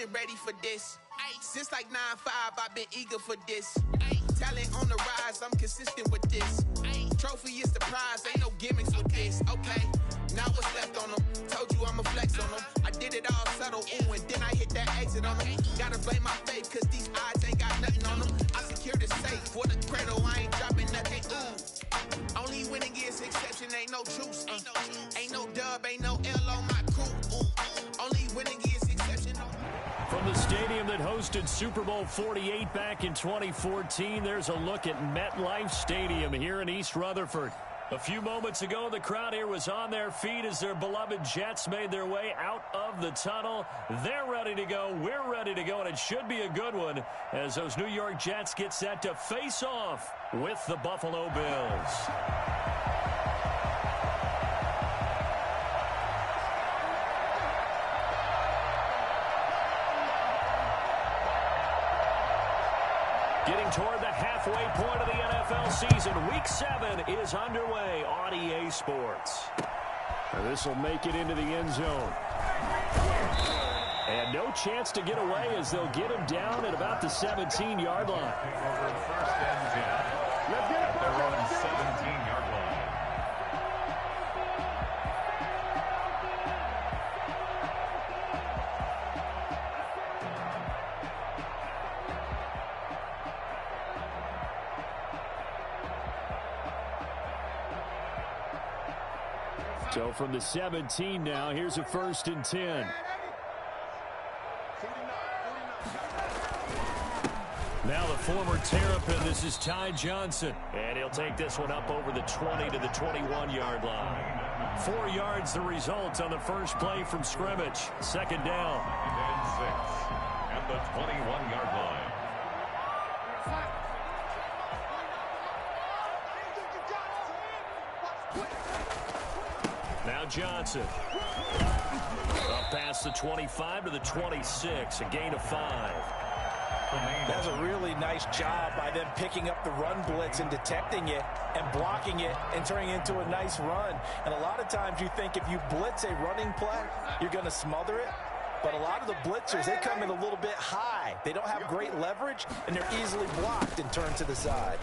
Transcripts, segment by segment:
been ready for this. Since like 9-5, I've been eager for this. Talent on the rise, I'm consistent with this. Trophy is the prize, ain't no gimmicks with this. Okay, now what's left on them? Told you I'ma flex on them. I did it all subtle, ooh, and then I hit that exit on them. Gotta blame my faith, cause these odds ain't got nothing on them. I secured the safe for the cradle, I ain't dropping nothing, ooh. Only winning is exception, ain't no truce. Ain't no dub, ain't no L on my crew. Only winning is exception. From the stadium that hosted Super Bowl 48 back in 2014, there's a look at MetLife Stadium here in East Rutherford. A few moments ago, the crowd here was on their feet as their beloved Jets made their way out of the tunnel. They're ready to go. We're ready to go, and it should be a good one as those New York Jets get set to face off with the Buffalo Bills. Getting toward the halfway point of the NFL season. Week 7 is underway on EA Sports. This will make it into the end zone. And no chance to get away as they'll get him down at about the 17-yard line. First and 10. At their own 17-yard line. So from the 17 now, here's a 1st and 10. Now the former Terrapin, this is Ty Johnson. And he'll take this one up over the 20 to the 21-yard line. 4 yards the result on the first play from scrimmage. 2nd down. And 6 at the 21-yard line. Now Johnson. Up past the 25 to the 26, a gain of 5. That's a really nice job by them picking up the run blitz and detecting it and blocking it and turning it into a nice run. And a lot of times you think if you blitz a running play, you're going to smother it. But a lot of the blitzers, they come in a little bit high. They don't have great leverage, and they're easily blocked and turned to the side.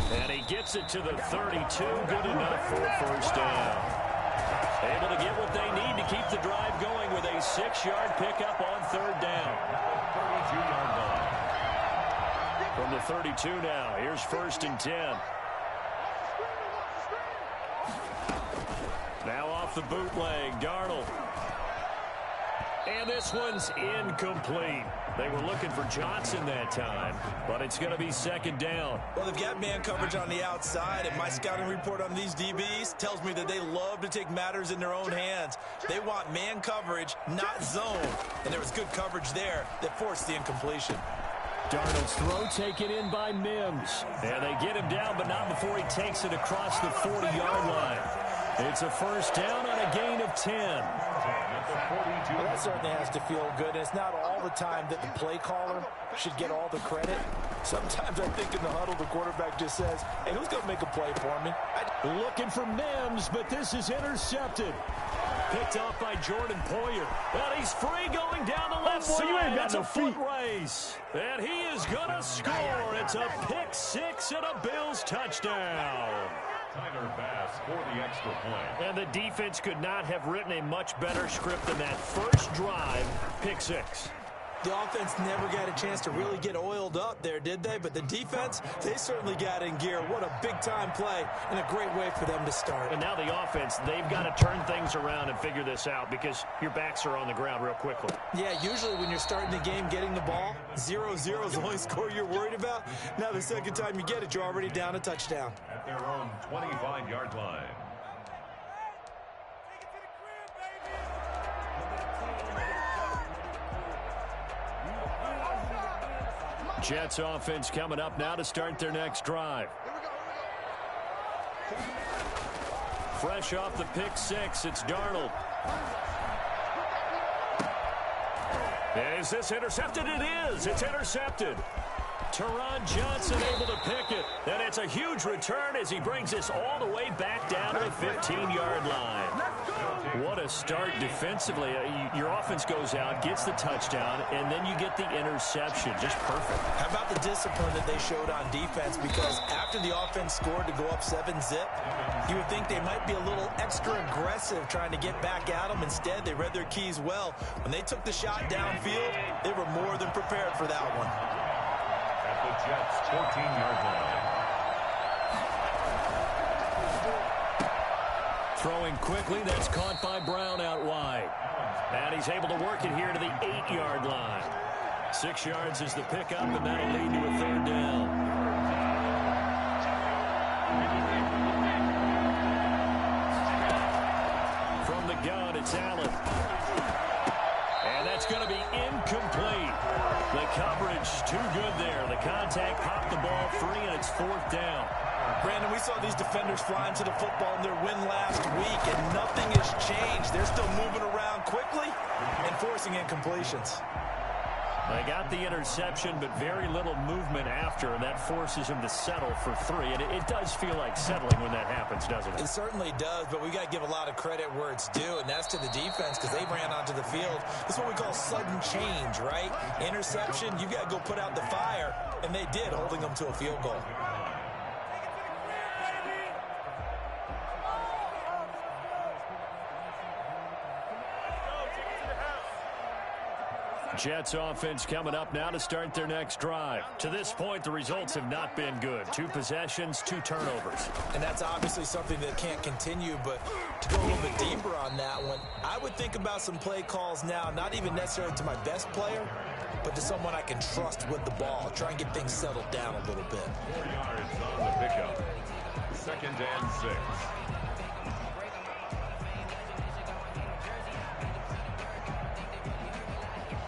And he gets it to the 32. Good enough for a 1st down. Able to get what they need to keep the drive going with a 6-yard pickup on 3rd down. 32-yard line. From the 32 now, here's 1st and 10. Now off the bootleg, Darnold. And this one's incomplete. They were looking for Johnson that time, but it's going to be 2nd down. Well, they've got man coverage on the outside, and my scouting report on these DBs tells me that they love to take matters in their own hands. They want man coverage, not zone, and there was good coverage there that forced the incompletion. Darnold's throw taken in by Mims. And they get him down, but not before he takes it across the 40-yard line. It's a 1st down on a gain of 10. Well, that certainly has to feel good. It's not all the time that the play caller should get all the credit. Sometimes I think in the huddle, the quarterback just says, hey, who's going to make a play for me? Looking for Mims, but this is intercepted. Picked off by Jordan Poyer. And he's free going down the left side. You ain't got it's no a foot feet. race. And he is going to score. It's a pick 6 and a Bills touchdown. Tyler Bass for the extra point. And the defense could not have written a much better script than that first drive, pick 6. The offense never got a chance to really get oiled up there, did they? But the defense, they certainly got in gear. What a big-time play and a great way for them to start. And now the offense, they've got to turn things around and figure this out because your backs are on the ground real quickly. Yeah, usually when you're starting the game getting the ball, 0-0 is the only score you're worried about. Now the second time you get it, you're already down a touchdown. At their own 25-yard line. Jets offense coming up now to start their next drive. Fresh off the pick 6, it's Darnold. Is this intercepted? It is. It's intercepted. Teron Johnson able to pick it. And it's a huge return as he brings this all the way back down to the 15-yard line. What a start defensively. Your offense goes out, gets the touchdown, and then you get the interception. Just perfect. How about the discipline that they showed on defense? Because after the offense scored to go up 7-zip, you would think they might be a little extra aggressive trying to get back at them. Instead, they read their keys well. When they took the shot downfield, they were more than prepared for that one. At the Jets' 14-yard line. Throwing quickly, that's caught by Brown out wide. And he's able to work it here to the 8-yard line. 6 yards is the pickup, and that'll lead to a 3rd down. From the gun, it's Allen. And that's going to be incomplete. The coverage too good there. The contact popped the ball free, and it's 4th down. Brandon, we saw these defenders flying to the football in their win last week, and nothing has changed. They're still moving around quickly and forcing incompletions. They got the interception, but very little movement after, and that forces him to settle for 3. And it does feel like settling when that happens, doesn't it? It certainly does, but we got to give a lot of credit where it's due, and that's to the defense because they ran onto the field. This is what we call sudden change, right? Interception, you got to go put out the fire, and they did, holding them to a field goal. Jets offense coming up now to start their next drive. To this point, the results have not been good. 2 possessions, 2 turnovers. And that's obviously something that can't continue, but to go a little bit deeper on that one, I would think about some play calls now, not even necessarily to my best player, but to someone I can trust with the ball. Try and get things settled down a little bit. 4 yards on the pickup. 2nd and 6.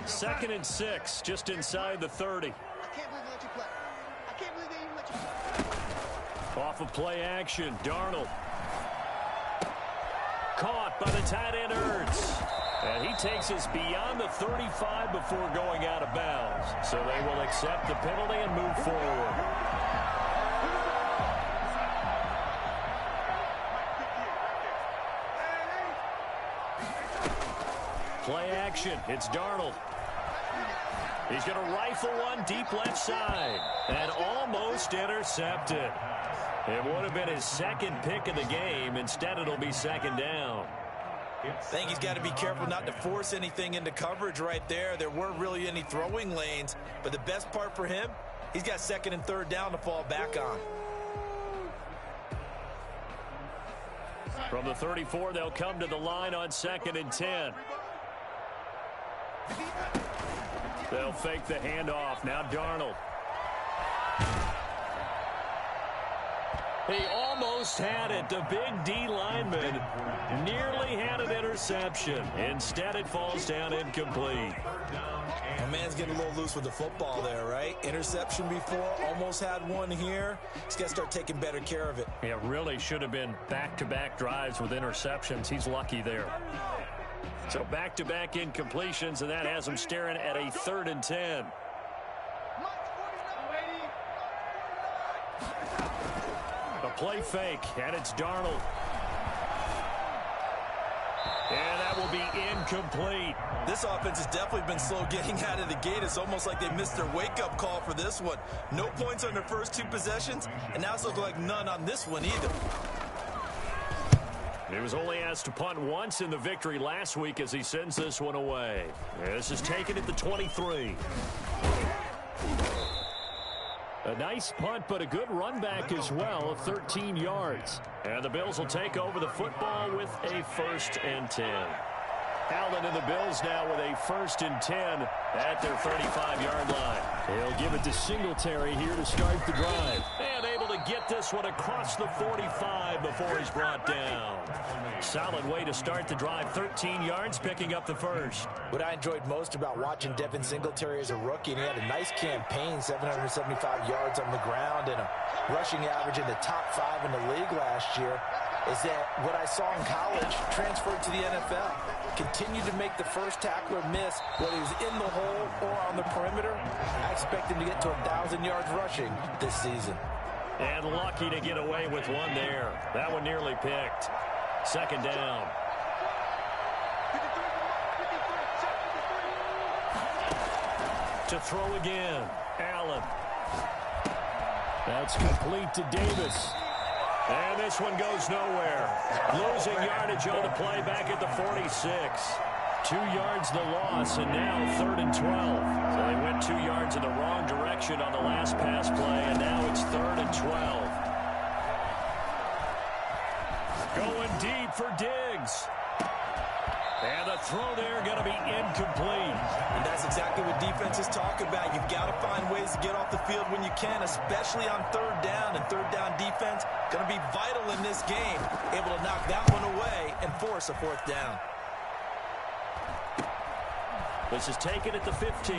Second and 6, just inside the 30. I can't believe they let you play. I can't believe they even let you play. Off of play action, Darnold. Caught by the tight end Ertz. And he takes us beyond the 35 before going out of bounds. So they will accept the penalty and move forward. Play action, it's Darnold. He's going to rifle one deep left side and almost intercepted. It would have been his 2nd pick of the game. Instead, it'll be 2nd down. I think he's got to be careful not to force anything into coverage right there. There weren't really any throwing lanes, but the best part for him, he's got 2nd and 3rd down to fall back on. From the 34, they'll come to the line on 2nd and 10. They'll fake the handoff. Now Darnold. He almost had it. The big D lineman nearly had an interception. Instead, it falls down incomplete. My man's getting a little loose with the football there, right? Interception before, almost had one here. He's got to start taking better care of it. Yeah, really should have been back-to-back drives with interceptions. He's lucky there. So back-to-back incompletions, and that has him staring at a 3rd and 10. A play fake, and it's Darnold. And that will be incomplete. This offense has definitely been slow getting out of the gate. It's almost like they missed their wake-up call for this one. No points on their first 2 possessions, and now it's looking like none on this one either. He was only asked to punt once in the victory last week as he sends this one away. This is taken at the 23. A nice punt, but a good run back as well of 13 yards. And the Bills will take over the football with a 1st and 10. Allen and the Bills now with a 1st and 10 at their 35-yard line. He'll give it to Singletary here to start the drive. And able to get this one across the 45 before he's brought down. Solid way to start the drive. 13 yards, picking up the 1st. What I enjoyed most about watching Devin Singletary as a rookie, and he had a nice campaign, 775 yards on the ground and a rushing average in the top 5 in the league last year, is that what I saw in college transferred to the NFL. continue to make the first tackler miss, whether he's in the hole or on the perimeter. I expect him to get to 1,000 yards rushing this season. And lucky to get away with one there. That one nearly picked. Second down. To throw again. Allen. That's complete to Davis. And this one goes nowhere. Losing yardage on the play back at the 46. 2 yards the loss, and now 3rd and 12. So they went 2 yards in the wrong direction on the last pass play, and now it's 3rd and 12. Going deep for Diggs. And the throw there going to be incomplete. And that's exactly what defenses talk about. You've got to find ways to get off the field when you can, especially on 3rd down. And 3rd down defense going to be vital in this game. Able to knock that one away and force a 4th down. This is taken at the 15.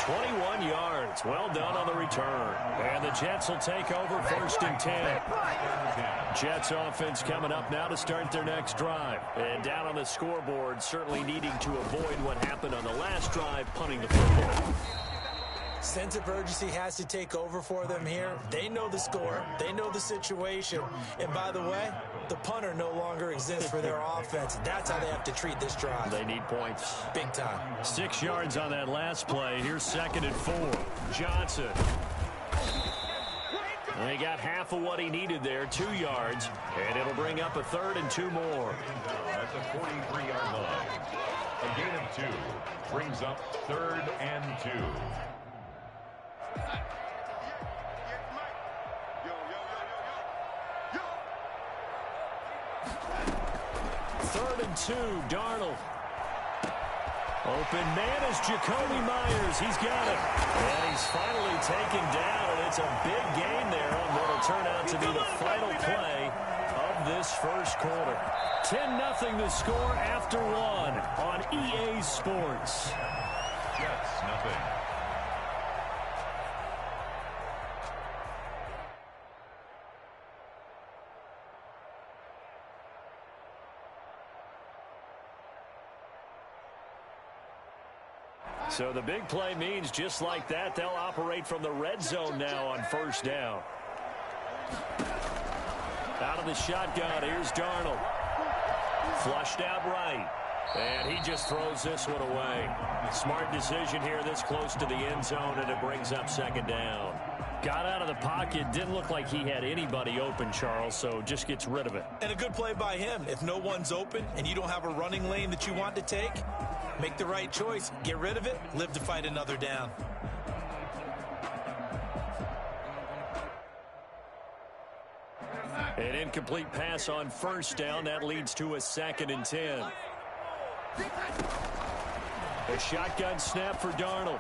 21 yards. Well done on the return. And the Jets will take over 1st and 10. Jets offense coming up now to start their next drive. And down on the scoreboard, certainly needing to avoid what happened on the last drive, punting the football. Sense of urgency has to take over for them here. They know the score. They know the situation. And by the way, the punter no longer exists for their offense. That's how they have to treat this drive. They need points. Big time. 6 yards on that last play. Here's 2nd and 4. Johnson. They got half of what he needed there, 2 yards. And it'll bring up a 3rd and 2 more. At the 43-yard line. A gain of 2 brings up 3rd and 2. 3rd and 2, Darnold. Open man is Jacoby Myers. He's got it. And he's finally taken down, and it's a big gain there on what will turn out to be the final play of this first quarter. 10-0 the score after 1 on EA Sports. Jets, nothing. So the big play means just like that, they'll operate from the red zone now on 1st down. Out of the shotgun, here's Darnold. Flushed out right. And he just throws this one away. Smart decision here this close to the end zone, and it brings up 2nd down. Got out of the pocket, didn't look like he had anybody open, Charles, so just gets rid of it. And a good play by him. If no one's open and you don't have a running lane that you want to take, make the right choice. Get rid of it. Live to fight another down. An incomplete pass on 1st down. That leads to a 2nd and 10. A shotgun snap for Darnold.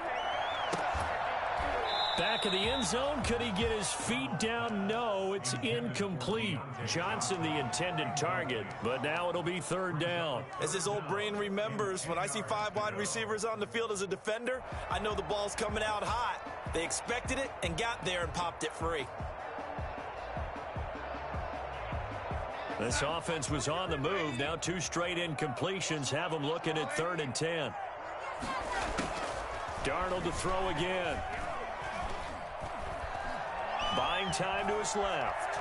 Back of the end zone. Could he get his feet down? No, it's incomplete. Johnson the intended target, but now it'll be 3rd down. As his old brain remembers, when I see 5 wide receivers on the field as a defender, I know the ball's coming out hot. They expected it and got there and popped it free. This offense was on the move. Now 2 straight incompletions have them looking at 3rd and 10. Darnold to throw again. Buying time to his left.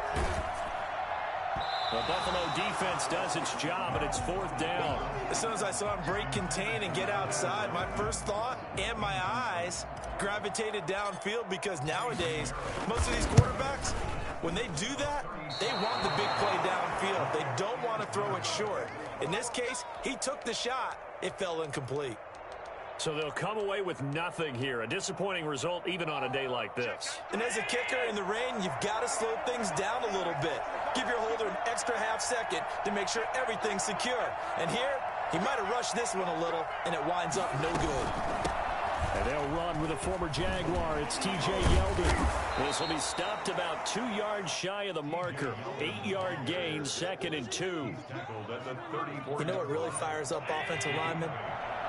The Buffalo defense does its job, and it's 4th down. As soon as I saw him break contain and get outside, my first thought and my eyes gravitated downfield, because nowadays, most of these quarterbacks, when they do that, they want the big play downfield. They don't want to throw it short. In this case, he took the shot. It fell incomplete. So they'll come away with nothing here. A disappointing result even on a day like this. And as a kicker in the rain, you've got to slow things down a little bit. Give your holder an extra half second to make sure everything's secure. And here, he might have rushed this one a little, and it winds up no good. And they'll run with a former Jaguar. It's T.J. Yeldon. This will be stopped about 2 yards shy of the marker. 8-yard gain, 2nd and 2. You know what really fires up offensive linemen?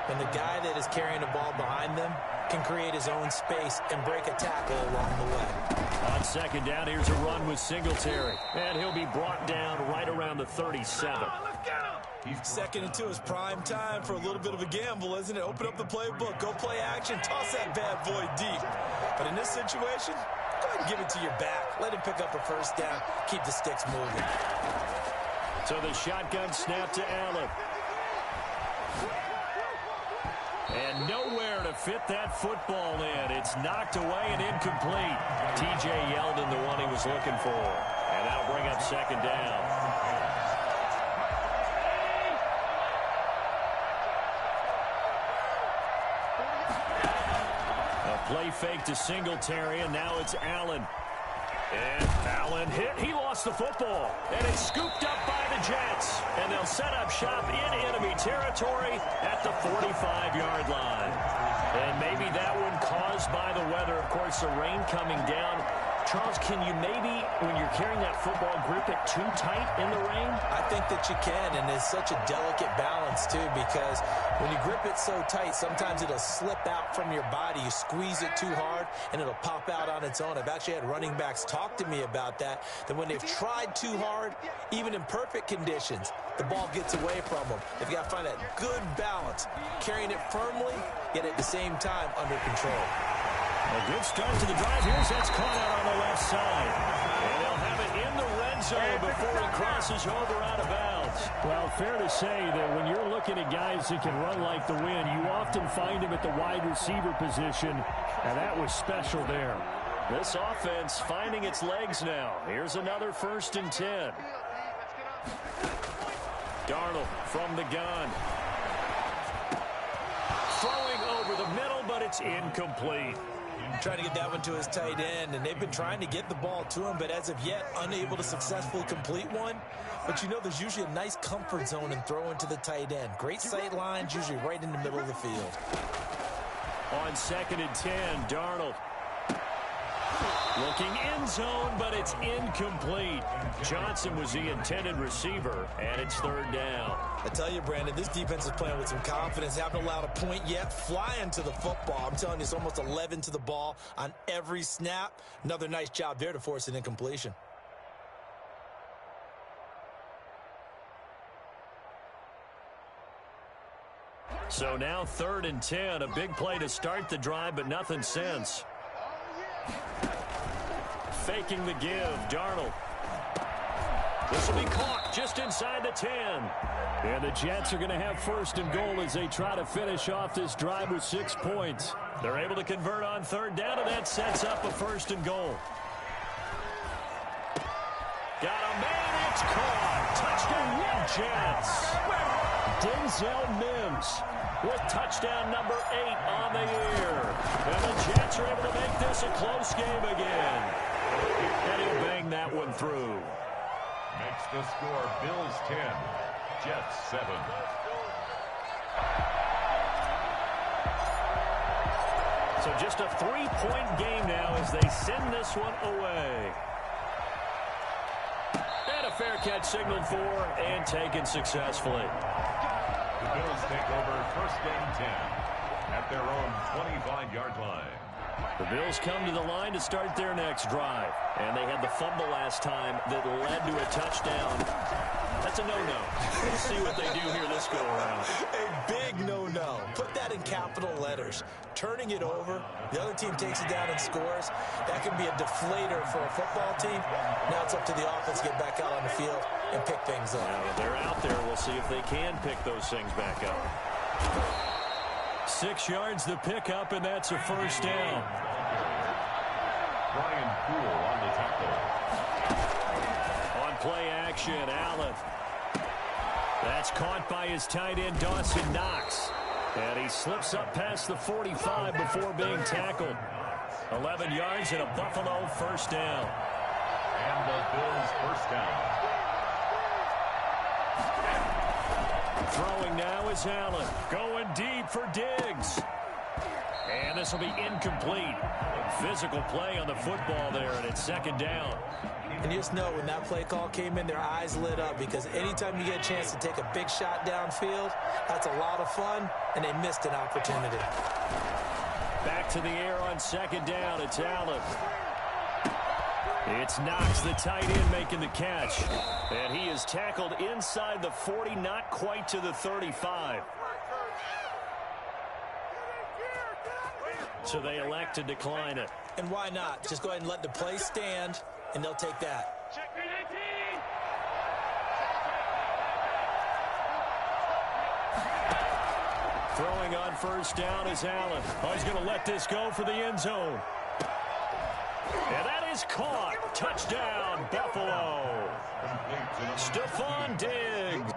And the guy that is carrying the ball behind them can create his own space and break a tackle along the way. On second down, here's a run with Singletary. And he'll be brought down right around the 37. Second and 2 is prime time for a little bit of a gamble, isn't it? Open up the playbook, go play action, toss that bad boy deep. But in this situation, go ahead and give it to your back. Let him pick up a first down, keep the sticks moving. So the shotgun snap to Allen. And nowhere to fit that football in. It's knocked away and incomplete. T.J. Yeldon, the one he was looking for. And that'll bring up second down. A play fake to Singletary, and now it's Allen. And Allen hit. He lost the football. And it's scooped up by the Jets. And they'll set up shop in enemy territory at the 45-yard line. And maybe that one caused by the weather. Of course, the rain coming down. Charles, can you maybe, when you're carrying that football, grip it too tight in the rain? I think that you can, and it's such a delicate balance, too, because when you grip it so tight, sometimes it'll slip out from your body. You squeeze it too hard, and it'll pop out on its own. I've actually had running backs talk to me about that when they've tried too hard, even in perfect conditions, the ball gets away from them. They've got to find that good balance, carrying it firmly, yet at the same time under control. A good start to the drive. Here's that's caught out on the left side. And they'll have it in the red zone before it crosses over out of bounds. Well, fair to say that when you're looking at guys that can run like the wind, you often find them at the wide receiver position, and that was special there. This offense finding its legs now. Here's another 1st and 10. Darnold from the gun. Throwing over the middle, but it's incomplete. Trying to get that one to his tight end, and they've been trying to get the ball to him, but as of yet, unable to successfully complete one. But you know, there's usually a nice comfort zone in throwing to the tight end. Great sight lines, usually right in the middle of the field. On 2nd and 10, Darnold. Looking end zone, but it's incomplete. Johnson was the intended receiver, and it's 3rd down. I tell you, Brandon, this defense is playing with some confidence. Haven't allowed a point yet. Flying to the football. I'm telling you, it's almost 11 to the ball on every snap. Another nice job there to force an incompletion. So now 3rd and 10. A big play to start the drive, but nothing since. Faking the give, Darnold. This will be caught just inside the 10. And the Jets are going to have 1st and goal as they try to finish off this drive with 6 points. They're able to convert on 3rd down, and that sets up a 1st and goal. Got a man, it's caught. Touchdown, Jets. Denzel Mims with touchdown number 8 on the year. And the Jets are able to make this a close game again. And he'll bang that one through. Next to score, Bills 10, Jets 7. So just a 3-point game now as they send this one away. And a fair catch signaled for and taken successfully. The Bills take over 1st and 10 at their own 25-yard line. The Bills come to the line to start their next drive. And they had the fumble last time that led to a touchdown. That's a no-no. Let's see what they do here this go-around. A big no-no. Put that in capital letters. Turning it over, the other team takes it down and scores. That can be a deflator for a football team. Now it's up to the offense to get back out on the field and pick things up. Now, they're out there. We'll see if they can pick those things back up. 6 yards the pickup, and that's a 1st down. Brian Poole on the tackle. On play action, Allen. That's caught by his tight end, Dawson Knox. And he slips up past the 45 before being tackled. 11 yards and a Buffalo 1st down. And the Bills 1st down. Throwing now is Allen. Going deep for Diggs. And this will be incomplete. Physical play on the football there, and it's second down. And you just know when that play call came in, their eyes lit up, because anytime you get a chance to take a big shot downfield, that's a lot of fun, and they missed an opportunity. Back to the air on second down. It's Allen. It's Knox, the tight end, making the catch. And he is tackled inside the 40, not quite to the 35. So they elect to decline it. And why not? Just go ahead and let the play stand, and they'll take that. Throwing on first down is Allen. Oh, he's going to let this go for the end zone. And that is caught. Touchdown, Buffalo. Stephon Diggs.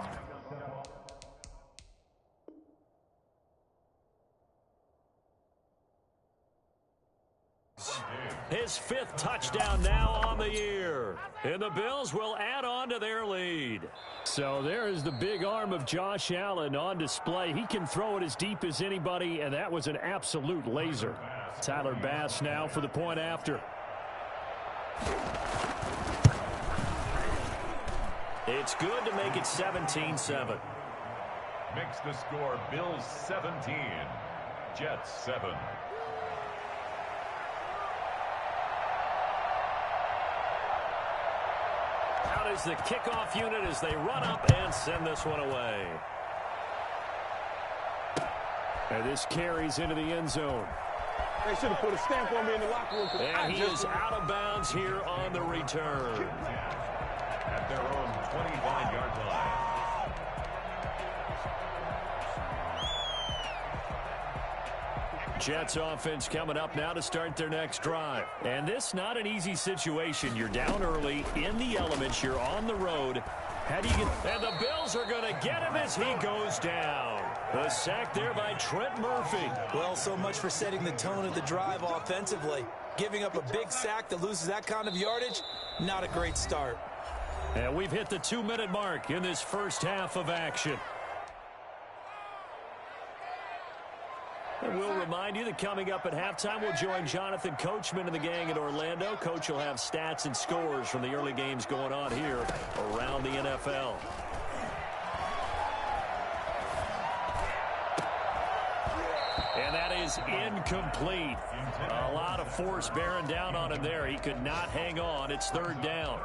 His fifth touchdown now on the year. And the Bills will add on to their lead. So there is the big arm of Josh Allen on display. He can throw it as deep as anybody, and that was an absolute laser. Tyler Bass now for the point after. It's good to make it 17-7. Makes the score Bills 17, Jets 7. Out is the kickoff unit as they run up and send this one away. And this carries into the end zone. They should have put a stamp on me in the locker room. And he is out of bounds here on the return. At their own 25-yard line. Jets offense coming up now to start their next drive. And this not an easy situation. You're down early in the elements. You're on the road. How do you get... And the Bills are going to get him as he goes down. A sack there by Trent Murphy. Well, so much for setting the tone of the drive offensively. Giving up a big sack that loses that kind of yardage, not a great start. And we've hit the 2-minute mark in this first half of action. And we'll remind you that coming up at halftime, we'll join Jonathan Coachman and the gang in Orlando. Coach will have stats and scores from the early games going on here around the NFL. And that is incomplete. A lot of force bearing down on him there. He could not hang on. It's third down.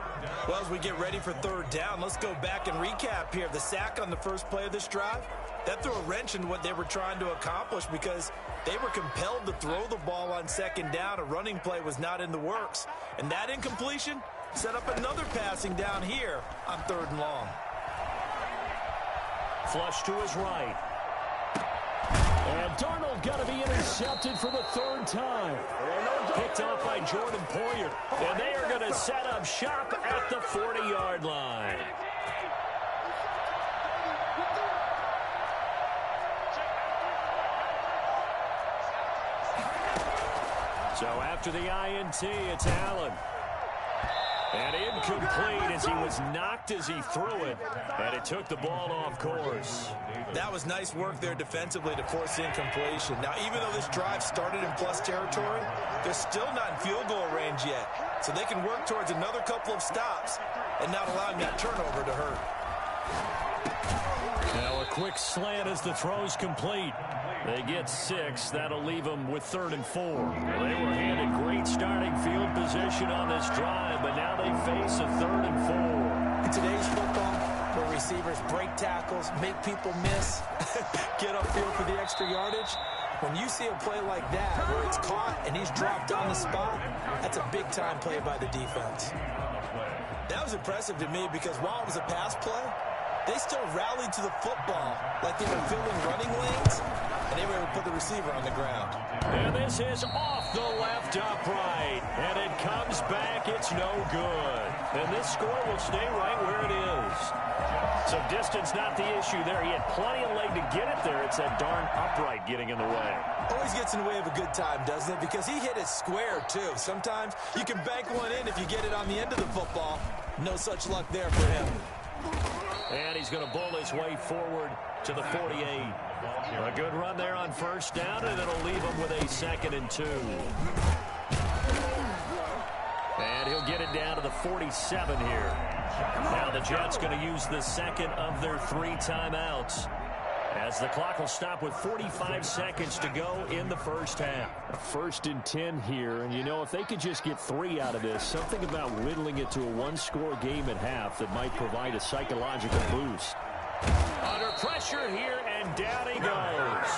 Well, as we get ready for third down, let's go back and recap here. The sack on the first play of this drive, that threw a wrench in what they were trying to accomplish because they were compelled to throw the ball on second down. A running play was not in the works. And that incompletion set up another passing down here on third and long. Flush to his right. And Darnold got to be intercepted for the third time. Picked off by Jordan Poyer. And they are going to set up shop at the 40-yard line. So after the INT, it's Allen. And incomplete as he was knocked as he threw it. And it took the ball off course. That was nice work there defensively to force the incompletion. Now, even though this drive started in plus territory, they're still not in field goal range yet. So they can work towards another couple of stops and not allowing that turnover to hurt. Now a quick slant as the throw's complete. They get 6. That'll leave them with 3rd and 4. They were handed great starting field position on this drive, but now they face a 3rd and 4. In today's football, where receivers break tackles, make people miss, get upfield for the extra yardage, when you see a play like that where it's caught and he's dropped on the spot, that's a big-time play by the defense. That was impressive to me because while it was a pass play, they still rallied to the football like they were filling running lanes, and they were able to put the receiver on the ground. And this is off the left upright, and it comes back. It's no good. And this score will stay right where it is. So distance not the issue there. He had plenty of leg to get it there. It's that darn upright getting in the way. Always gets in the way of a good time, doesn't it? Because he hit it square, too. Sometimes you can bank one in if you get it on the end of the football. No such luck there for him. And he's going to bowl his way forward to the 48. A good run there on first down, and it'll leave him with a 2nd and 2. And he'll get it down to the 47 here. Now the Jets going to use the second of their 3 timeouts, as the clock will stop with 45 seconds to go in the first half. 1st and 10 here, and you know, if they could just get 3 out of this, something about whittling it to a 1-score game at half that might provide a psychological boost. Under pressure here, and down he goes.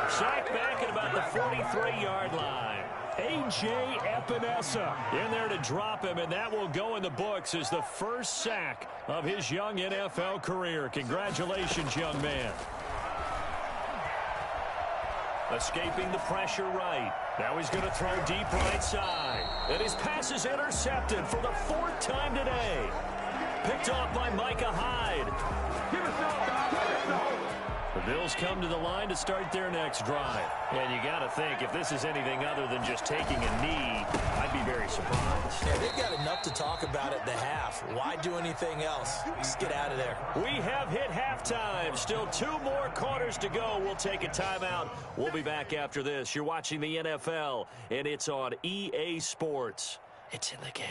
Sacked back at about the 43-yard line. A.J. Epinesa in there to drop him, and that will go in the books as the first sack of his young NFL career. Congratulations, young man. Escaping the pressure right. Now he's going to throw deep right side. And his pass is intercepted for the 4th time today. Picked off by Micah Hyde. The Bills come to the line to start their next drive. And you got to think, if this is anything other than just taking a knee, I'd be very surprised. Yeah, they've got enough to talk about at the half. Why do anything else? Just get out of there. We have hit halftime. Still 2 more quarters to go. We'll take a timeout. We'll be back after this. You're watching the NFL, and it's on EA Sports. It's in the game.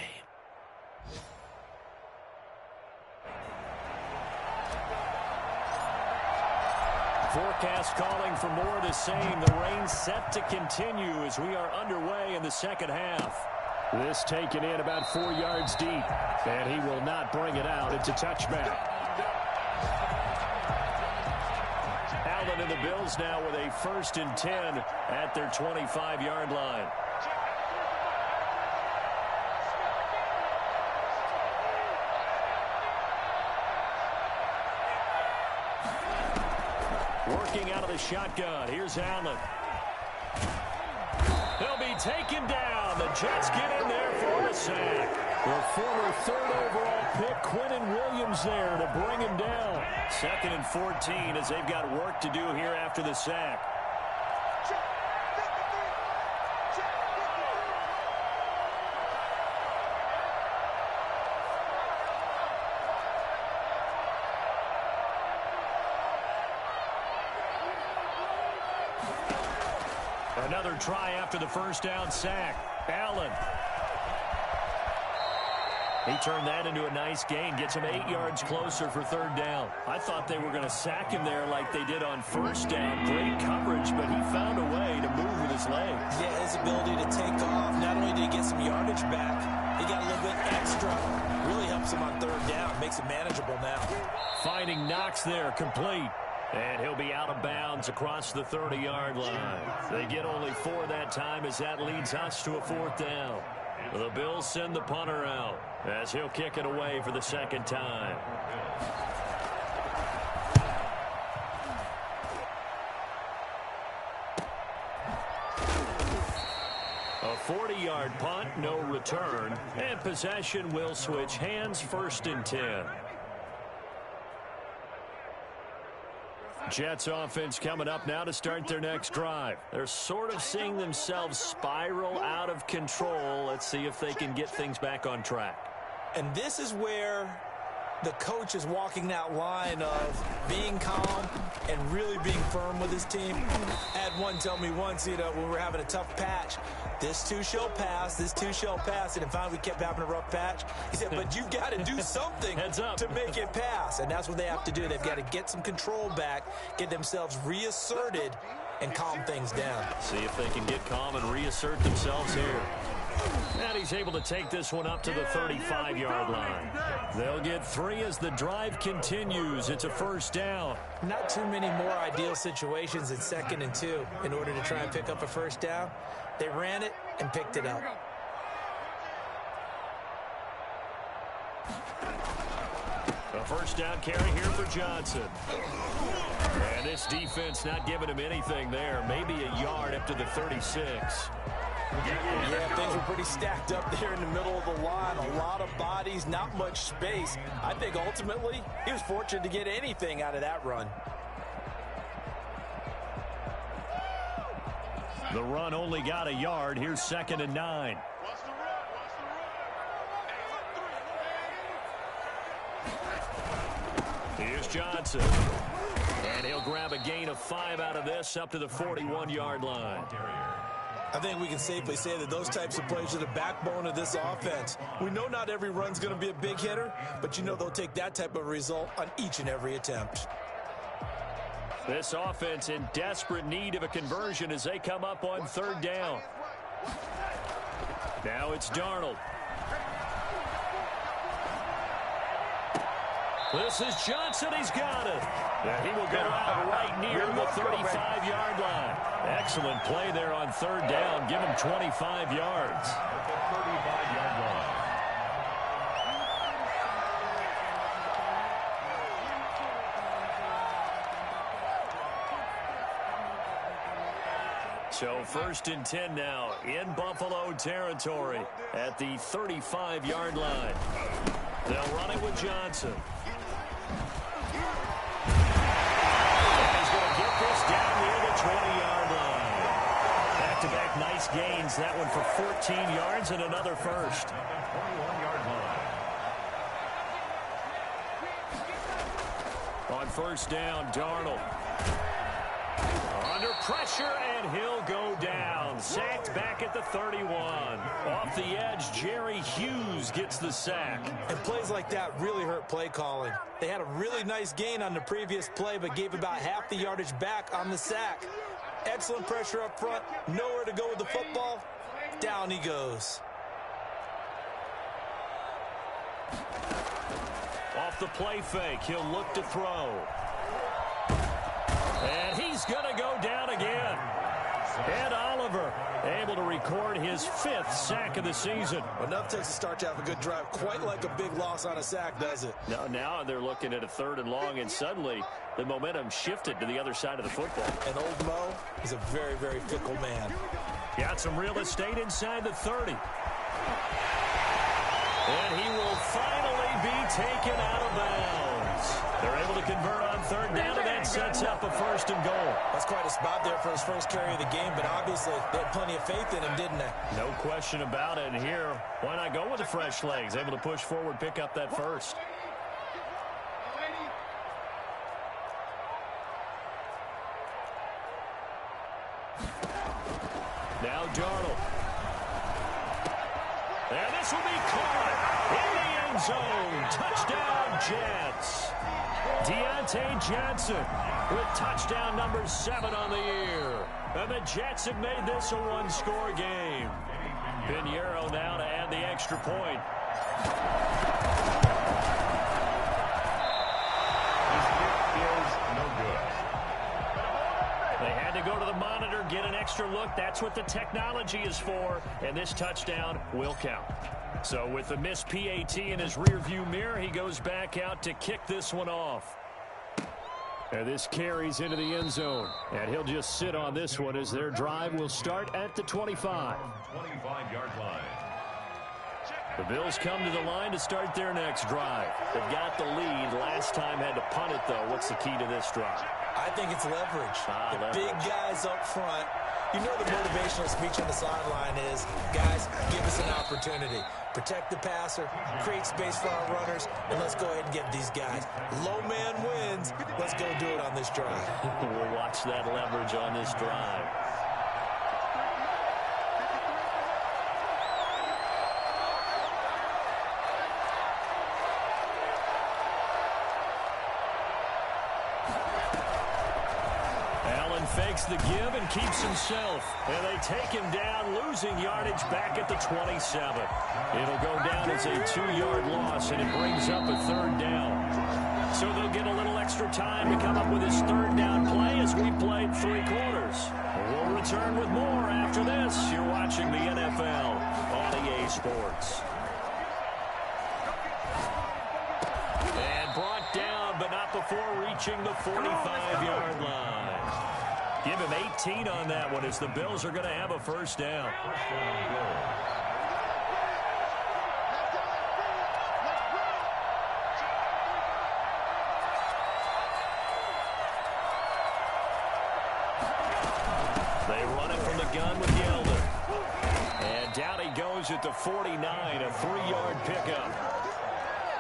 Forecast calling for more of the same. The rain set to continue as we are underway in the second half. This taken in about 4 yards deep, and he will not bring it out. It's a touchback. Allen and the Bills now with a 1st and 10 at their 25-yard line. Working out of the shotgun. Here's Allen. He'll be taken down. The Jets get in there for a sack. The former 3rd overall pick, Quentin Williams, there to bring him down. 2nd and 14 as they've got work to do here after the sack. Another try after the first down sack. Allen. He turned that into a nice gain. Gets him 8 yards closer for 3rd down. I thought they were going to sack him there like they did on first down. Great coverage, but he found a way to move with his legs. Yeah, his ability to take off. Not only did he get some yardage back, he got a little bit extra. Really helps him on 3rd down. Makes it manageable now. Finding Knox there, complete. And he'll be out of bounds across the 30-yard line. They get only 4 that time as that leads us to a 4th down. The Bills send the punter out as he'll kick it away for the 2nd time. A 40-yard punt, no return, and possession will switch hands. 1st and 10. Jets offense coming up now to start their next drive. They're sort of seeing themselves spiral out of control. Let's see if they can get things back on track. And this is where the coach is walking that line of being calm and really being firm with his team. I had one tell me once, you know, when we were having a tough patch, this too shall pass, this too shall pass. And finally we kept having a rough patch. He said, but you've got to do something to make it pass. And that's what they have to do. They've got to get some control back, get themselves reasserted, and calm things down. See if they can get calm and reassert themselves here. And he's able to take this one up to the 35-yard line. They'll get 3 as the drive continues. It's a 1st down. Not too many more ideal situations in 2nd and 2 in order to try and pick up a 1st down. They ran it and picked it up. A 1st down carry here for Johnson. And this defense not giving him anything there. Maybe a yard up to the 36. Yeah, things were pretty stacked up there in the middle of the line. A lot of bodies, not much space. I think ultimately he was fortunate to get anything out of that run. The run only got a yard. Here's 2nd and 9. Here's Johnson. And he'll grab a gain of 5 out of this up to the 41-yard line. I think we can safely say that those types of plays are the backbone of this offense. We know not every run's going to be a big hitter, but you know they'll take that type of result on each and every attempt. This offense in desperate need of a conversion as they come up on 3rd down. Now it's Darnold. This is Johnson. He's got it. And he will go out right near the 35-yard line. Excellent play there on 3rd down. Give him 25 yards. At the 35-yard line. So 1st and 10 now in Buffalo territory at the 35-yard line. They'll run it with Johnson. And he's going to get this down near the 20-yard line. Back-to-back nice gains. That one for 14 yards and another first. 21-yard line. On 1st down, Darnold. Under pressure, and he'll go down. Sacked back at the 31. Off the edge, Jerry Hughes gets the sack. And plays like that really hurt play calling. They had a really nice gain on the previous play, but gave about half the yardage back on the sack. Excellent pressure up front. Nowhere to go with the football. Down he goes. Off the play fake, he'll look to throw. And he's going to go down again. Ed Oliver able to record his 5th sack of the season. Enough takes a start to have a good drive. Quite like a big loss on a sack, does it? Now they're looking at a 3rd and long, and suddenly the momentum shifted to the other side of the football. And old Mo is a very, very fickle man. Got some real estate inside the 30. And he will finally be taken out of bounds. They're able to convert on 3rd down, and that sets up a 1st and goal. That's quite a spot there for his first carry of the game, but obviously they had plenty of faith in him, didn't they? No question about it. And here, why not go with the fresh legs? Able to push forward, pick up that first. Now Darnold. And this will be caught in the end zone. Touchdown, Jets. Deontay Johnson with touchdown number 7 on the year. And the Jets have made this a 1-score game. Pinheiro now to add the extra point. His kick is no good. They had to go to the monitor, get an extra look. That's what the technology is for. And this touchdown will count. So with the missed PAT in his rearview mirror, he goes back out to kick this one off. And this carries into the end zone. And he'll just sit on this one as their drive will start at the 25. 25-yard line. The Bills come to the line to start their next drive. They've got the lead. Last time had to punt it, though. What's the key to this drive? I think it's leverage. The big guys up front. You know the motivational speech on the sideline is, guys, give us an opportunity. Protect the passer, create space for our runners, and let's go ahead and get these guys. Low man wins. Let's go do it on this drive. We'll watch that leverage on this drive. Fakes the give and keeps himself. And they take him down, losing yardage back at the 27. It'll go down as a 2-yard loss, and it brings up a 3rd down. So they'll get a little extra time to come up with his 3rd down play as we played 3 quarters. We'll return with more after this. You're watching the NFL on EA Sports. And brought down, but not before reaching the 45-yard line. Give him 18 on that one as the Bills are going to have a 1st down. They run it from the gun with Yeldon. And down he goes at the 49, a 3-yard pickup.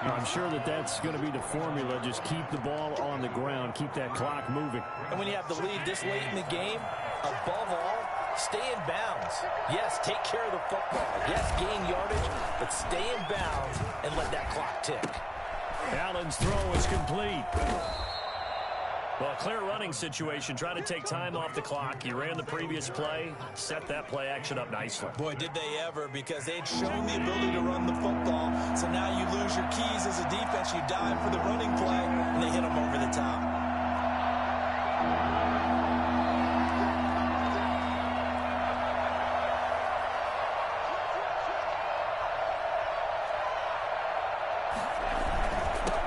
I'm sure that that's going to be the formula. Just keep the ball on the ground. Keep that clock moving. And when you have the lead this late in the game, above all, stay in bounds. Yes, take care of the football. Yes, gain yardage, but stay in bounds and let that clock tick. Allen's throw is complete. Well, clear running situation. Try to take time off the clock. He ran the previous play, set that play action up nicely. Boy, did they ever, because they'd shown the ability to run the football. So now you lose your keys as a defense. You dive for the running play, and they hit them over the top.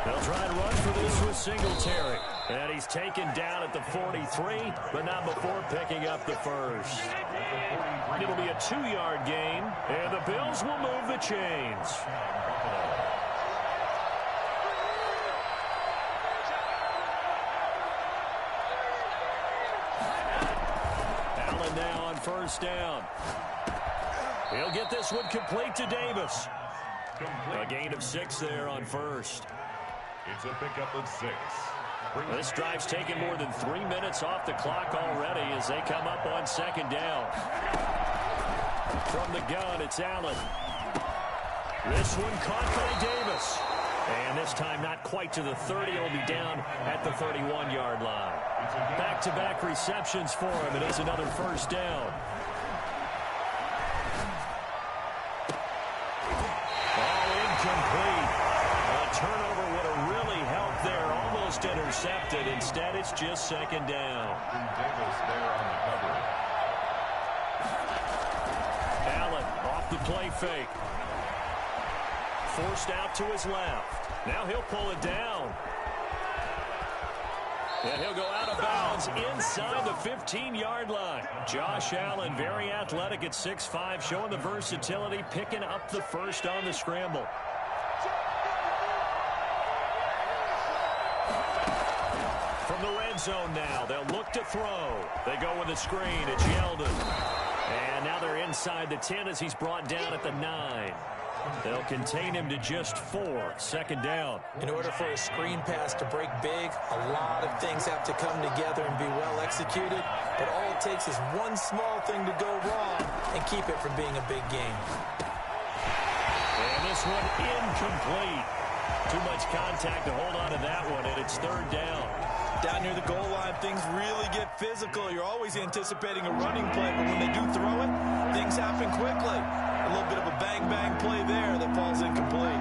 They'll try and run for this with Singletary. And he's taken down at the 43, but not before picking up the first. It'll be a 2-yard gain, and the Bills will move the chains. Allen now on first down. He'll get this one complete to Davis. A gain of 6 there on first. It's a pickup of 6. This drive's taken more than 3 minutes off the clock already as they come up on second down. From the gun, it's Allen. This one caught by Davis. And this time not quite to the 30. He'll be down at the 31-yard line. Back-to-back receptions for him. It is another first down. All incomplete. A turnover would have really helped there. Almost intercepted. Instead, it's just second down. Davis there on the cover. Allen off the play fake. Forced out to his left. Now he'll pull it down. And he'll go out of bounds inside the 15-yard line. Josh Allen, very athletic at 6'5", showing the versatility, picking up the first on the scramble. From the red zone now, they'll look to throw. They go with a screen. It's Yeldon. And now they're inside the 10 as he's brought down at the 9. They'll contain him to just 4. Second down. In order for a screen pass to break big, a lot of things have to come together and be well executed. But all it takes is one small thing to go wrong and keep it from being a big game. And this one incomplete. Too much contact to hold on to that one, and it's third down. Down near the goal line, things really get physical. You're always anticipating a running play, but when they do throw it, things happen quickly. A little bit of a bang-bang play there that falls incomplete.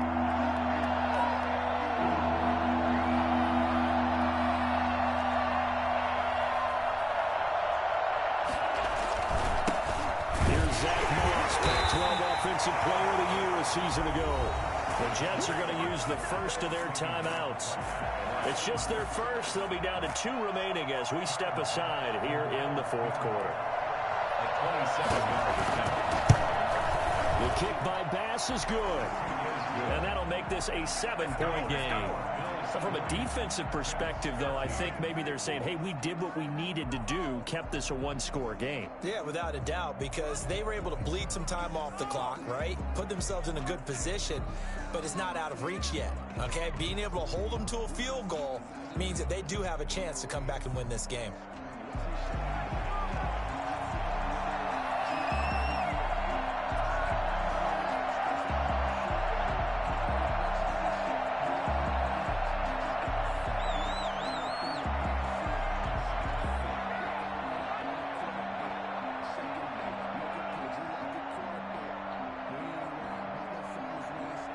Here's Zach Moss, Pac-12 Offensive Player of the Year a season ago. The Jets are going to use the first of their timeouts. It's just their first. They'll be down to 2 remaining as we step aside here in the fourth quarter. A 27-yard attempt. The kick by Bass is good. And that'll make this a 7-point game. From a defensive perspective, though, I think maybe they're saying, hey, we did what we needed to do, kept this a 1-score game. Yeah, without a doubt, because they were able to bleed some time off the clock, right? Put themselves in a good position, but it's not out of reach yet, okay? Being able to hold them to a field goal means that they do have a chance to come back and win this game.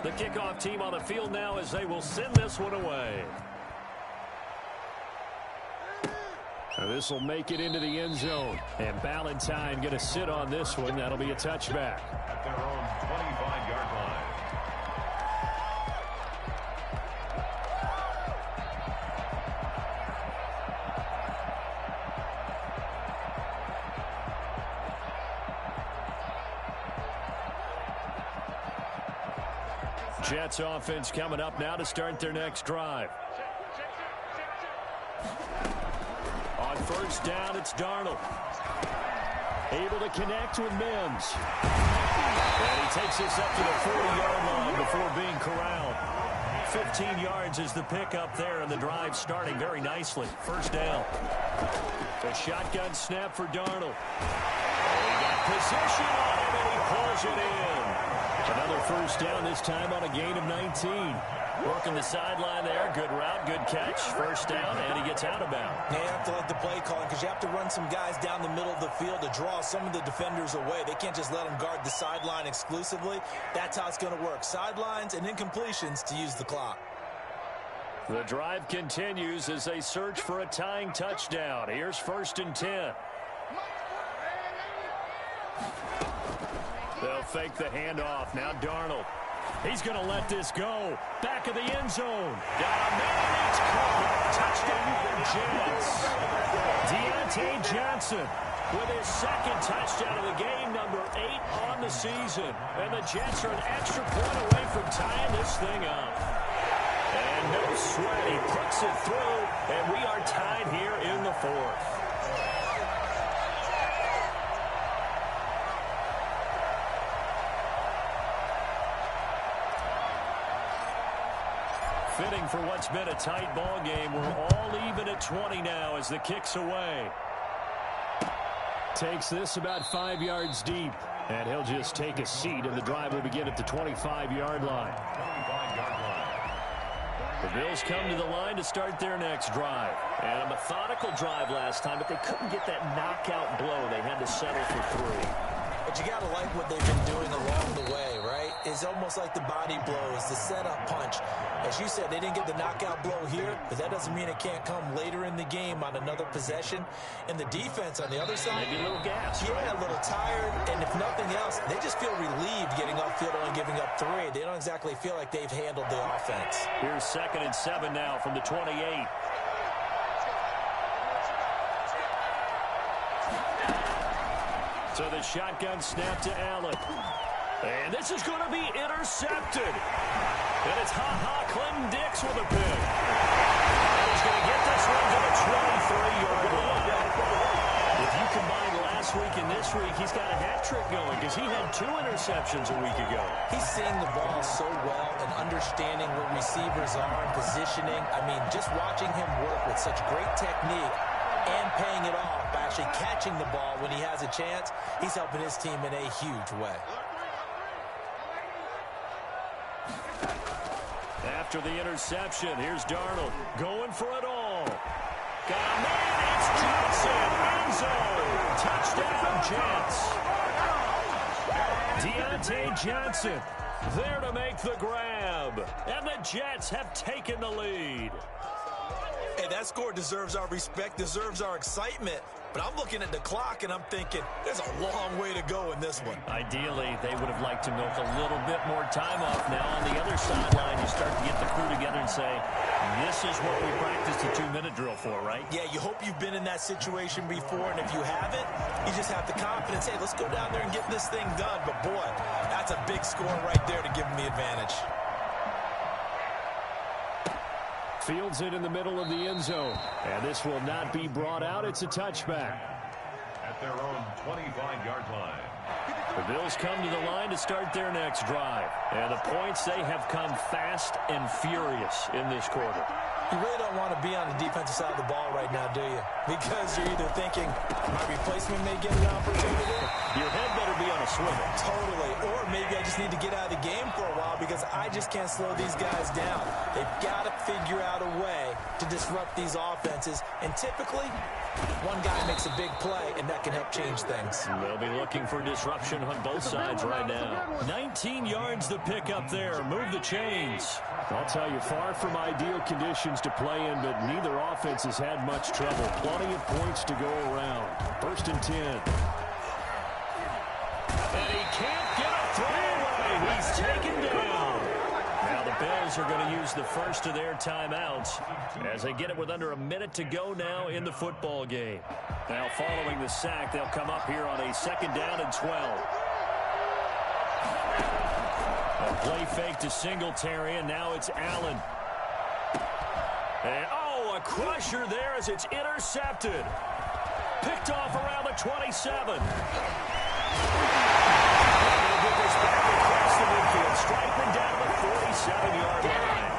The kickoff team on the field now as they will send this one away. This will make it into the end zone. And Ballantyne going to sit on this one. That'll be a touchback. At their own 25-yard line. Jets offense coming up now to start their next drive. On first down, it's Darnold. Able to connect with Mims. And he takes this up to the 40-yard line before being corralled. 15 yards is the pickup there, and the drive starting very nicely. First down. A shotgun snap for Darnold. He got position on him, and he pulls it in. Another first down, this time on a gain of 19. Working the sideline there. Good route, good catch. First down, and he gets out of bounds. You have to like the play calling because you have to run some guys down the middle of the field to draw some of the defenders away. They can't just let them guard the sideline exclusively. That's how it's going to work. Sidelines and incompletions to use the clock. The drive continues as they search for a tying touchdown. Here's 1st and 10. They'll fake the handoff. Now Darnold. He's going to let this go. Back of the end zone. Got a man. It's caught. Touchdown, Jets. Deontay Johnson with his second touchdown of the game, number 8 on the season. And the Jets are an extra point away from tying this thing up. And no sweat. He puts it through, and we are tied here in the 4th. Fitting for what's been a tight ball game. We're all even at 20 now as the kick's away. Takes this about 5 yards deep. And he'll just take a seat, and the drive will begin at the 25-yard line. The Bills come to the line to start their next drive. And a methodical drive last time, but they couldn't get that knockout blow. They had to settle for 3. But you got to like what they've been doing along the way, right? It's almost like the body blows, the setup punch. As you said, they didn't get the knockout blow here, but that doesn't mean it can't come later in the game on another possession. And the defense on the other side, maybe a little gas. Yeah, right? A little tired. And if nothing else, they just feel relieved getting off field and giving up 3. They don't exactly feel like they've handled the offense. Here's 2nd and 7 now from the 28. So the shotgun snap to Allen. And this is going to be intercepted. And it's Clinton Dix with a pick. And he's going to get this one to the 23-yard line. If you combine last week and this week, he's got a hat trick going because he had 2 interceptions a week ago. He's seeing the ball so well and understanding where receivers are and positioning. I mean, just watching him work with such great technique and paying it off by actually catching the ball when he has a chance, he's helping his team in a huge way. After the interception, here's Darnold going for it all. Got a man, it's Johnson, end zone, touchdown Jets. Deontay Johnson there to make the grab, and the Jets have taken the lead. Hey, that score deserves our respect, deserves our excitement. But I'm looking at the clock, and I'm thinking, there's a long way to go in this one. Ideally, they would have liked to milk a little bit more time off. Now, on the other sideline, you start to get the crew together and say, this is what we practiced a 2-minute drill for, right? Yeah, you hope you've been in that situation before, and if you haven't, you just have the confidence, hey, let's go down there and get this thing done. But, boy, that's a big score right there to give them the advantage. Fields it in the middle of the end zone. And this will not be brought out. It's a touchback. At their own 25-yard line. The Bills come to the line to start their next drive. And the points, they have come fast and furious in this quarter. You really don't want to be on the defensive side of the ball right now, do you? Because you're either thinking, my replacement may get an opportunity. Your head better be on a swivel. Totally. Or maybe I just need to get out of the game for a while because I just can't slow these guys down. They've got to figure out a way to disrupt these offenses. And typically, one guy makes a big play, and that can help change things. They'll be looking for disruption on both sides right now. 19 yards to pick up there. Move the chains. I'll tell you, far from ideal conditions to play in, but neither offense has had much trouble. Plenty of points to go around. 1st and 10. And he can't get a throwaway. He's taken down. Now the Bills are going to use the first of their timeouts as they get it with under a minute to go now in the football game. Now following the sack, they'll come up here on a 2nd down and 12. A play fake to Singletary, and now it's Allen. And, oh, a crusher there as it's intercepted. Picked off around the 27. And he'll get this back across the midfield, striping down the 47-yard line.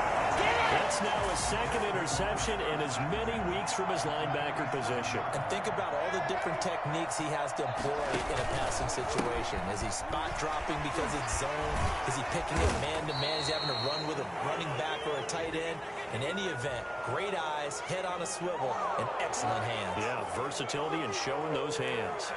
as many weeks from his linebacker position. And think about all the different techniques he has to employ in a passing situation. Is he spot dropping because it's zone? Is he picking it man-to-man? Is he having to run with a running back or a tight end? In any event, great eyes, head on a swivel, and excellent hands. Yeah, versatility and showing those hands.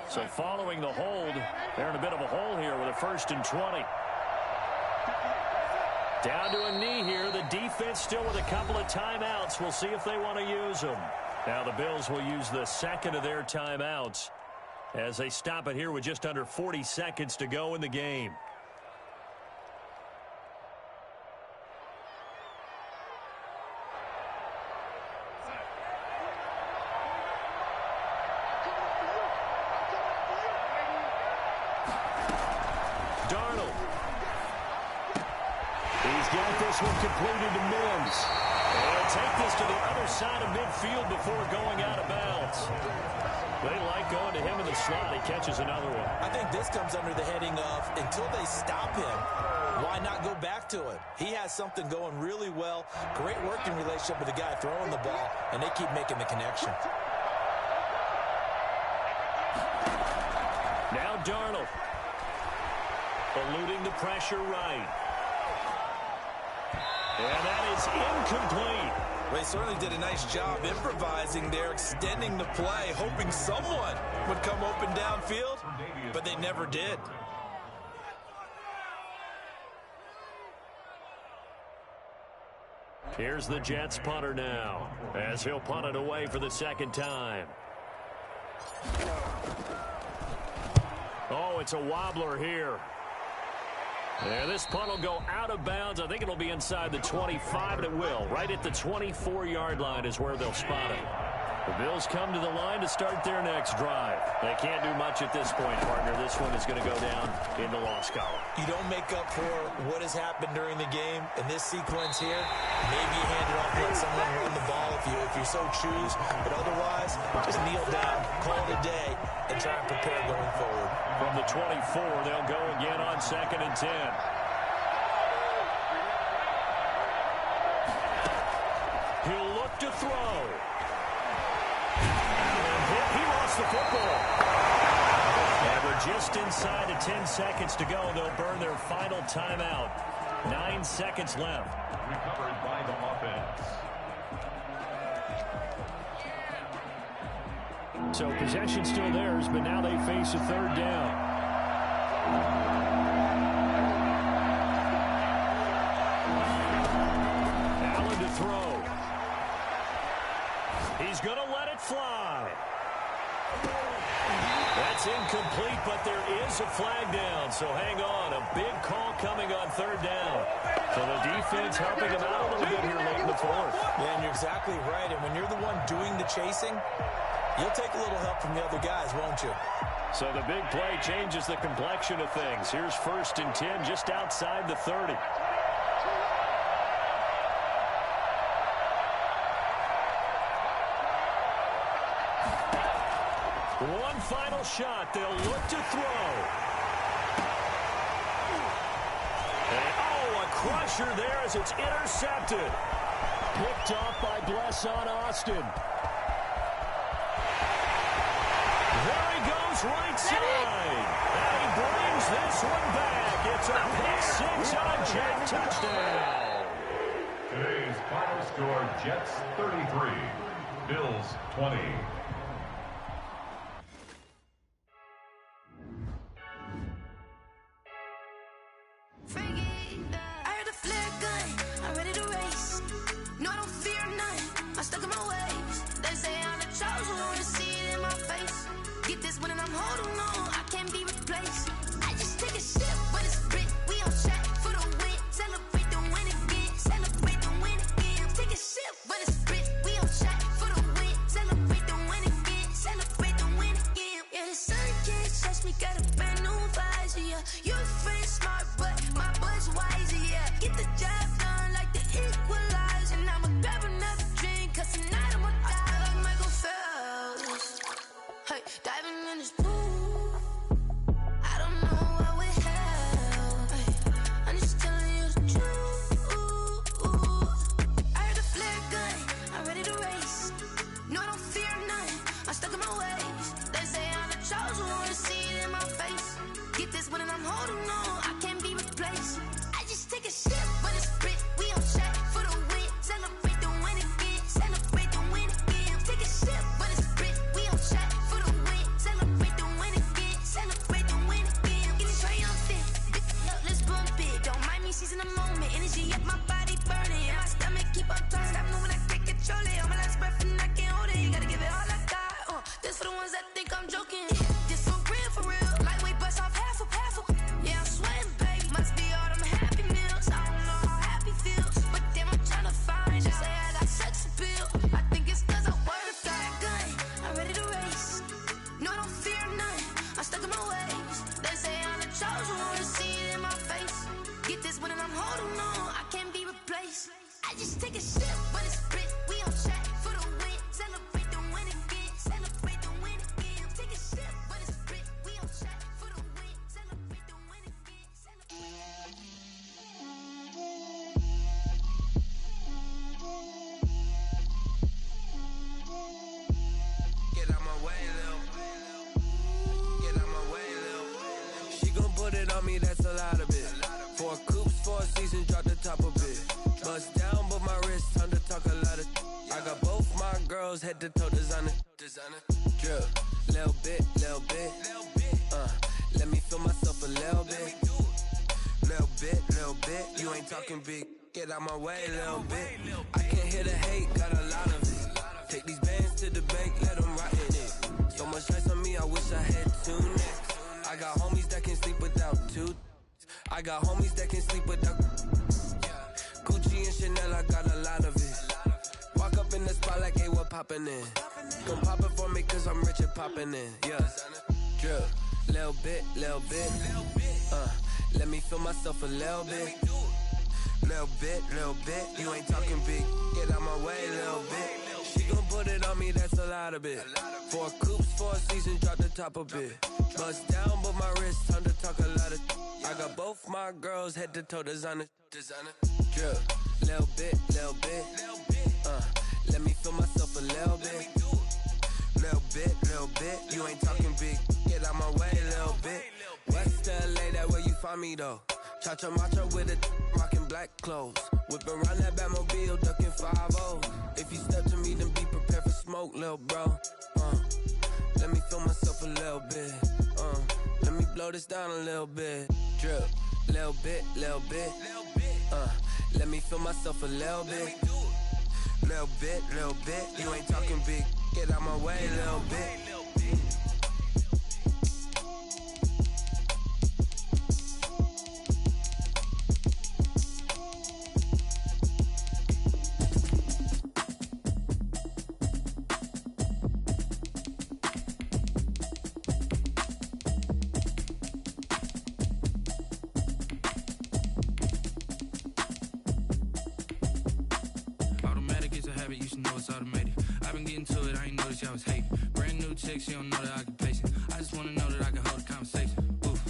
So following the hold, they're in a bit of a hole here with a 1st and 20. Down to a knee here. The defense still with a couple of timeouts. We'll see if they want to use them. Now the Bills will use the second of their timeouts as they stop it here with just under 40 seconds to go in the game. Completed to Mims. They'll take this to the other side of midfield before going out of bounds. They like going to him in the slot. He catches another one. I think this comes under the heading of until they stop him, why not go back to him? He has something going really well. Great working relationship with the guy throwing the ball, and they keep making the connection. Now Darnold. Eluding the pressure right. And that is incomplete. They certainly did a nice job improvising there, extending the play, hoping someone would come open downfield, but they never did. Here's the Jets punter now, as he'll punt it away for the second time. Oh, it's a wobbler here. And this punt will go out of bounds. I think it'll be inside the 25, and it will. Right at the 24-yard line is where they'll spot it. The Bills come to the line to start their next drive. They can't do much at this point, partner. This one is going to go down in the loss column. You don't make up for what has happened during the game in this sequence here. Maybe you hand it off and let someone run the ball if you so choose. But otherwise, just kneel down, call it a day, and try and prepare going forward. From the 24, they'll go again on 2nd and 10. He'll look to throw. He lost the football. And we're just inside of 10 seconds to go. They'll burn their final timeout. 9 seconds left. Recovered by the offense. So possession still theirs, but now they face a 3rd down. Allen to throw. He's going to let it fly. That's incomplete, but there is a flag down. So hang on. A big call coming on 3rd down. So the defense helping them out a little bit here late in the 4th. Yeah, and you're exactly right. And when you're the one doing the chasing, you'll take a little help from the other guys, won't you? So the big play changes the complexion of things. Here's 1st and 10 just outside the 30. One final shot. They'll look to throw. And, oh, a crusher there as it's intercepted. Picked off by Blesson Austin. There he goes right side. And he brings this one back. It's a pick 6 on a Jet touchdown. Today's final score, Jets 33, Bills 20. I don't know what we have. I'm just telling you the truth. might just take a sip, but it's spit. We on track for the win. Celebrate the win again. Celebrate the win again. Take a sip, but it's spit. We on track for the win. Celebrate the win again. Get out my way, Lil. Get out my way, Lil. She gon' put it on me, that's a lot of it. 4 coops, 4 seasons, drop the top a bit. Bust down, but my wrist, time to talk a lot of. I got both my girls, head to toe designer. Drip, little bit, little bit. Let me feel myself a little bit. Little bit. You ain't talking big. Get out my way, little bit. I can't hear the hate, got a lot of it. Take these bands to the bank, let them rot in it. So much stress on me, I wish I had 2 necks. I got homies that can sleep without 2. I got homies that can sleep without. Gucci and Chanel, I got a lot of it. Walk up in the spot like, hey, what poppin' in? Come pop it for me, cause I'm rich and poppin' in. Yeah, drip, little bit. Let me feel myself a little bit. Little bit. You ain't talking big. Get out my way, little bit. She gon' put it on me, that's a lot of it. 4 coops, 4 seasons, drop the top a bit. Bust down, but my wrist, time to talk a lot of. I got both my girls, head to toe designer. Drip, little bit. Let me feel myself a little bit. Little bit. You ain't talking big. Get out my way, little bit. West LA, that where you find me though. Cha-cha macho with a rockin' black clothes. Whip around that Batmobile, ducking 5-0. If you step to me, then be prepared for smoke, lil' bro. Let me feel myself a little bit. Let me blow this down a little bit. Drip, little bit. Let me feel myself a little bit. Little bit. You ain't talking big. Get out my way, little bit. She don't know that I can pace it. I just wanna know that I can hold a conversation. Oof,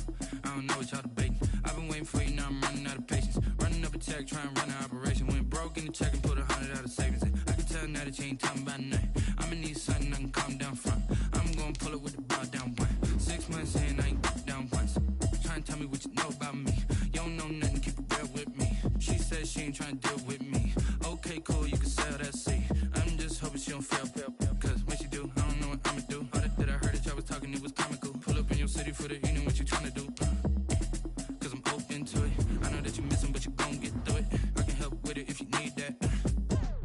I don't know what y'all debating. I've been waiting for you, now I'm running out of patience. Running up a check, trying to run an operation. Went broke in the check and put 100 out of savings in. I can tell now that you ain't talking about nothing. I'ma need something I can calm down front. I'm gonna pull it with the bow down one. 6 months in, I ain't down once. Trying to tell me what you know about me. You don't know nothing, keep it real with me. She said she ain't trying to deal with me. Okay, cool, you can sell that seat. I'm just hoping she don't fail. Cause when she do, I don't know what I'ma do. That I heard that y'all was talking, it was comical. Pull up in your city for the evening, what you tryna do? Cause I'm open to it. I know that you missing, but you gon' get through it. I can help with it if you need that.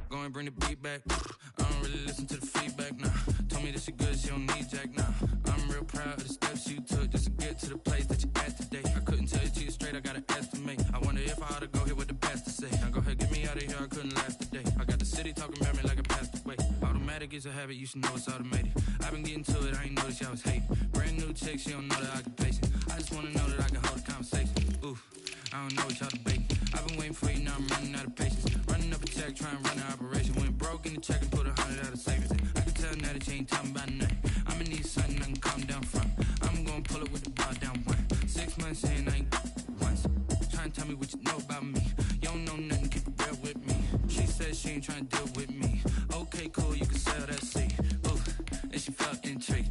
Go and bring the beat back. I don't really listen to the feedback, nah. Told me that she good, she don't need jack, nah. I'm real proud of the steps you took just to get to the place that you're at today. I couldn't tell you to you straight, I gotta estimate. I wonder if I ought to go here with the pastor say. Now go ahead, get me out of here, I couldn't last a day. I got the city talking about me like I passed away. Automatic is a habit, you should know it's automated. I've been getting to it, I ain't noticed y'all was hating. Brand new chick, she don't know that I can place it. I just wanna know that I can hold a conversation. Oof, I don't know what y'all debating. I've been waiting for you, now I'm running out of patience. Running up a check, trying to run an operation. Went broke in the check and put 100 out of savings in. I can tell now that you ain't talking about nothing. I'ma need something I can calm down front. I'm gonna pull it with the bow down one. 6 months in, I ain't once. Trying to tell me what you know about me. You don't know nothing, keep it real with me. She said she ain't trying to deal with me. Okay, cool, you can sell that seat. And she felt intrigued.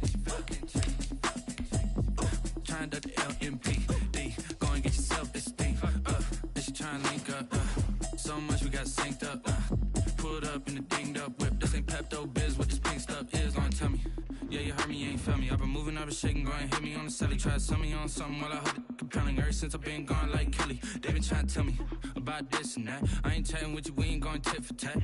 Trying to the LMPD. Go and get your self-esteem. And she trying to link up. So much we got synced up. Pulled up in the dinged up whip. This ain't Pepto-Biz, what this pink stuff is. Gonna tell me. Yeah, you heard me, you ain't felt me. I've been moving, I've been shaking, go and hit me on the celly. Try to sell me on something while I hold it compelling. Ever since I've been gone like Kelly. They been trying to tell me about this and that. I ain't chatting with you, we ain't going tit for tat.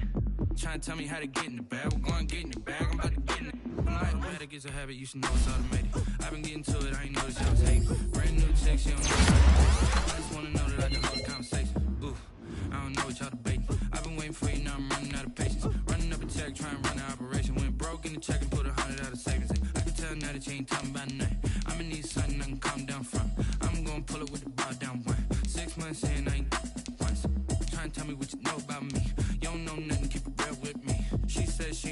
Trying to tell me how to get in the bag. We're going to get in the bag, I'm about to get in it. Automatic is a habit, you should know it's automated. I've been getting to it, I ain't noticed y'all was hating. Brand new chick, she don't know what I just wanna know that I can hold a conversation. Oof, I don't know what y'all debating. I've been waiting for you, now I'm running out of patience. Running up a check, trying to run an operation. Went broke in the check and put 100 out of savings in. I can tell now that you ain't talking about nothing. I'ma need something I can calm down front. I'm gonna pull it with the bow down one. 6 months in, I ain't once. Trying to tell me what you know about me. You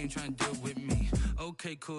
ain't trying to deal with me. Okay, cool.